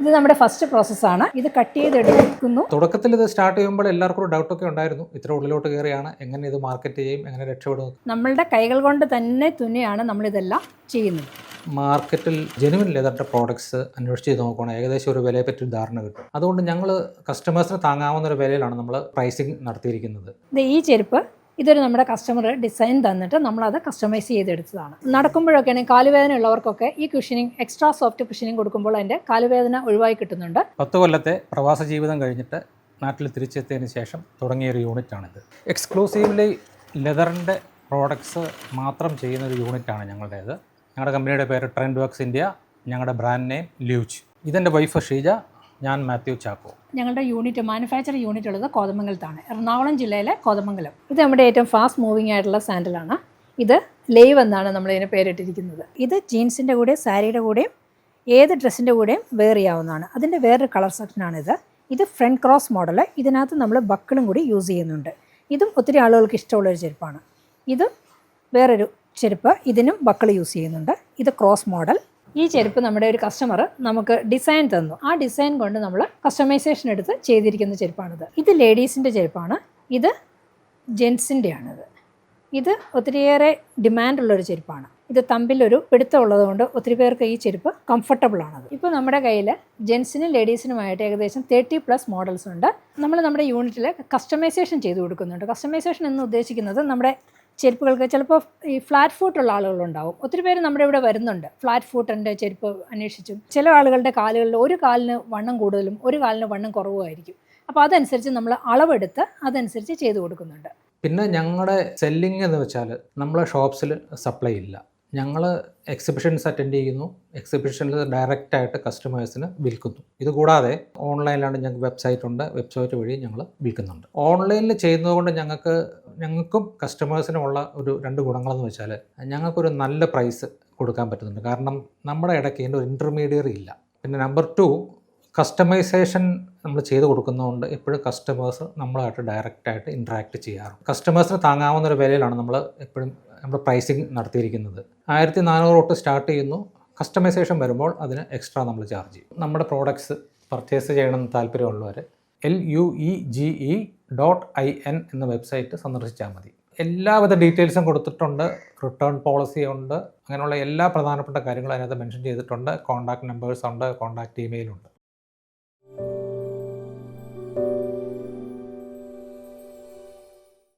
ഇത് നമ്മുടെ ഫസ്റ്റ് പ്രോസസ്സാണ്. ഇത് കട്ട് ചെയ്തെടുക്കുന്നു. തുടക്കത്തിൽ ഇത് സ്റ്റാർട്ട് ചെയ്യുമ്പോൾ എല്ലാവർക്കും ഒരു ഡൗട്ടൊക്കെ ഉണ്ടായിരുന്നു. ഇത്ര ഉള്ളിലോട്ട് കയറിയാണ്, എങ്ങനെ ഇത് മാർക്കറ്റ് ചെയ്യും, എങ്ങനെ രക്ഷപ്പെടും? നമ്മളുടെ കൈകൾ കൊണ്ട് തന്നെ തുന്നിയാണ് നമ്മളിതെല്ലാം ചെയ്യുന്നത്. മാർക്കറ്റിൽ ജെനുവിൻ ലെതറിൻ്റെ പ്രോഡക്ട്സ് അന്വേഷിച്ച് നോക്കുകയാണെങ്കിൽ ഏകദേശം ഒരു വിലയെ പറ്റി ധാരണ കിട്ടും. അതുകൊണ്ട് ഞങ്ങൾ കസ്റ്റമേഴ്സിന് താങ്ങാവുന്ന ഒരു വിലയിലാണ് നമ്മൾ പ്രൈസിങ് നടത്തിയിരിക്കുന്നത്. ഈ ചെരുപ്പ് ഇതൊരു നമ്മുടെ കസ്റ്റമർ ഡിസൈൻ തന്നിട്ട് നമ്മളത് കസ്റ്റമൈസ് ചെയ്തെടുത്തതാണ്. നടക്കുമ്പോഴൊക്കെയാണെങ്കിൽ കാലുവേദന ഉള്ളവർക്കൊക്കെ ഈ കുഷനിങ്, എക്സ്ട്രാ സോഫ്റ്റ് കുഷനിങ് കൊടുക്കുമ്പോൾ അതിൻ്റെ കാലുവേദന ഒഴിവായി കിട്ടുന്നുണ്ട്. 10 കൊല്ലത്തെ പ്രവാസ ജീവിതം കഴിഞ്ഞിട്ട് നാട്ടിൽ തിരിച്ചെത്തിയതിന് ശേഷം തുടങ്ങിയ ഒരു യൂണിറ്റാണിത്. എക്സ്ക്ലൂസീവ്ലി ലെതറിൻ്റെ പ്രോഡക്ട്സ് മാത്രം ചെയ്യുന്ന ഒരു യൂണിറ്റാണ് ഞങ്ങളുടേത്. ഞങ്ങളുടെ കമ്പനിയുടെ പേര് ട്രെൻഡ് വർക്ക്സ് ഇന്ത്യ, ഞങ്ങളുടെ ബ്രാൻഡ് നെയിം ല്യൂച്ച്. ഇതെൻ്റെ വൈഫ് ഷീജ, ഞാൻ മാത്യു ചാക്കോ. ഞങ്ങളുടെ യൂണിറ്റ്, മാനുഫാക്ചറിംഗ് യൂണിറ്റ് ഉള്ളത് കോതമംഗലത്താണ്, എറണാകുളം ജില്ലയിലെ കോതമംഗലം. ഇത് നമ്മുടെ ഏറ്റവും ഫാസ്റ്റ് മൂവിങ് ആയിട്ടുള്ള സാൻഡലാണ്. ഇത് ലൈവ് എന്നാണ് നമ്മളിതിന് പേരിട്ടിരിക്കുന്നത്. ഇത് ജീൻസിൻ്റെ കൂടെയും സാരിയുടെ കൂടെയും ഏത് ഡ്രസ്സിൻ്റെ കൂടെയും വെയർ ചെയ്യാവുന്നതാണ്. അതിൻ്റെ വേറൊരു കളർ സെക്ഷനാണിത്. ഇത് ഫ്രണ്ട് ക്രോസ് മോഡൽ. ഇതിനകത്ത് നമ്മൾ ബക്കിളും കൂടി യൂസ് ചെയ്യുന്നുണ്ട്. ഇതും ഒത്തിരി ആളുകൾക്ക് ഇഷ്ടമുള്ളൊരു ചെരുപ്പാണ്. ഇത് വേറൊരു ചെരുപ്പ്, ഇതിനും ബക്കിൾ യൂസ് ചെയ്യുന്നുണ്ട്. ഇത് ക്രോസ് മോഡൽ. ഈ ചെരുപ്പ് നമ്മുടെ ഒരു കസ്റ്റമർ നമുക്ക് ഡിസൈൻ തന്നു. ആ ഡിസൈൻ കൊണ്ട് നമ്മൾ കസ്റ്റമൈസേഷൻ എടുത്ത് ചെയ്തിരിക്കുന്ന ചെരുപ്പാണിത്. ഇത് ലേഡീസിൻ്റെ ചെരുപ്പാണ്. ഇത് ജെൻസിൻ്റെയാണിത്. ഇത് ഒത്തിരിയേറെ ഡിമാൻഡുള്ളൊരു ചെരുപ്പാണ്. ഇത് തമ്പിലൊരു പിടുത്തമുള്ളത് കൊണ്ട് ഒത്തിരി പേർക്ക് ഈ ചെരുപ്പ് കംഫർട്ടബിൾ ആണത്. ഇപ്പോൾ നമ്മുടെ കയ്യിൽ ജെൻസിനും ലേഡീസിനുമായിട്ട് ഏകദേശം 30+ മോഡൽസ് ഉണ്ട്. നമ്മൾ നമ്മുടെ യൂണിറ്റിൽ കസ്റ്റമൈസേഷൻ ചെയ്ത് കൊടുക്കുന്നുണ്ട്. കസ്റ്റമൈസേഷൻ എന്ന് ഉദ്ദേശിക്കുന്നത് നമ്മുടെ ചെരുപ്പുകൾക്ക് ചിലപ്പോൾ ഈ ഫ്ലാറ്റ് ഫൂട്ടുള്ള ആളുകളുണ്ടാവും. ഒത്തിരി പേര് നമ്മുടെ ഇവിടെ വരുന്നുണ്ട് ഫ്ലാറ്റ് ഫൂട്ടിൻ്റെ ചെരുപ്പ് അന്വേഷിച്ചും. ചില ആളുകളുടെ കാലുകളിൽ ഒരു കാലിന് വണ്ണം കൂടുതലും ഒരു കാലിന് വണ്ണം കുറവുമായിരിക്കും. അപ്പോൾ അതനുസരിച്ച് നമ്മൾ അളവെടുത്ത് അതനുസരിച്ച് ചെയ്ത് കൊടുക്കുന്നുണ്ട്. പിന്നെ ഞങ്ങളുടെ സെല്ലിംഗ് എന്ന് വെച്ചാൽ നമ്മളെ ഷോപ്സിൽ സപ്ലൈ ഇല്ല. ഞങ്ങൾ എക്സിബിഷൻസ് അറ്റൻഡ് ചെയ്യുന്നു. എക്സിബിഷനിൽ ഡയറക്റ്റായിട്ട് കസ്റ്റമേഴ്സിന് വിൽക്കുന്നു. ഇതുകൂടാതെ ഓൺലൈനിലാണ് ഞങ്ങൾക്ക് വെബ്സൈറ്റ് ഉണ്ട്. വെബ്സൈറ്റ് വഴി ഞങ്ങൾ വിൽക്കുന്നുണ്ട്. ഓൺലൈനിൽ ചെയ്യുന്നതുകൊണ്ട് ഞങ്ങൾക്കും കസ്റ്റമേഴ്സിനും ഉള്ള ഒരു 2 ഗുണങ്ങളെന്ന് വെച്ചാൽ ഞങ്ങൾക്കൊരു നല്ല പ്രൈസ് കൊടുക്കാൻ പറ്റുന്നുണ്ട്. കാരണം നമ്മുടെ ഇടയ്ക്ക് ഇതിൻ്റെ ഒരു ഇൻ്റർമീഡിയറി ഇല്ല. പിന്നെ നമ്പർ 2, കസ്റ്റമൈസേഷൻ നമ്മൾ ചെയ്ത് കൊടുക്കുന്നതുകൊണ്ട് എപ്പോഴും കസ്റ്റമേഴ്സ് നമ്മളായിട്ട് ഡയറക്റ്റായിട്ട് ഇൻട്രാക്ട് ചെയ്യാറുണ്ട്. കസ്റ്റമേഴ്സിന് താങ്ങാവുന്ന ഒരു വിലയിലാണ് നമ്മൾ എപ്പോഴും നമ്മൾ പ്രൈസിങ് നടത്തിയിരിക്കുന്നത്. 1400 തൊട്ട് സ്റ്റാർട്ട് ചെയ്യുന്നു. കസ്റ്റമൈസേഷൻ വരുമ്പോൾ അതിന് എക്സ്ട്രാ നമ്മൾ ചാർജ് ചെയ്യും. നമ്മുടെ പ്രോഡക്ട്സ് പർച്ചേസ് ചെയ്യണമെന്ന് താല്പര്യമുള്ളവർ luege.in എന്ന വെബ്സൈറ്റ് സന്ദർശിച്ചാൽ മതി. എല്ലാവിധ ഡീറ്റെയിൽസും കൊടുത്തിട്ടുണ്ട്. റിട്ടേൺ പോളിസി ഉണ്ട്. അങ്ങനെയുള്ള എല്ലാ പ്രധാനപ്പെട്ട കാര്യങ്ങളും അതിനകത്ത് മെൻഷൻ ചെയ്തിട്ടുണ്ട്. കോൺടാക്ട് നമ്പേഴ്സ് ഉണ്ട്, കോൺടാക്ട് ഇമെയിലുണ്ട്.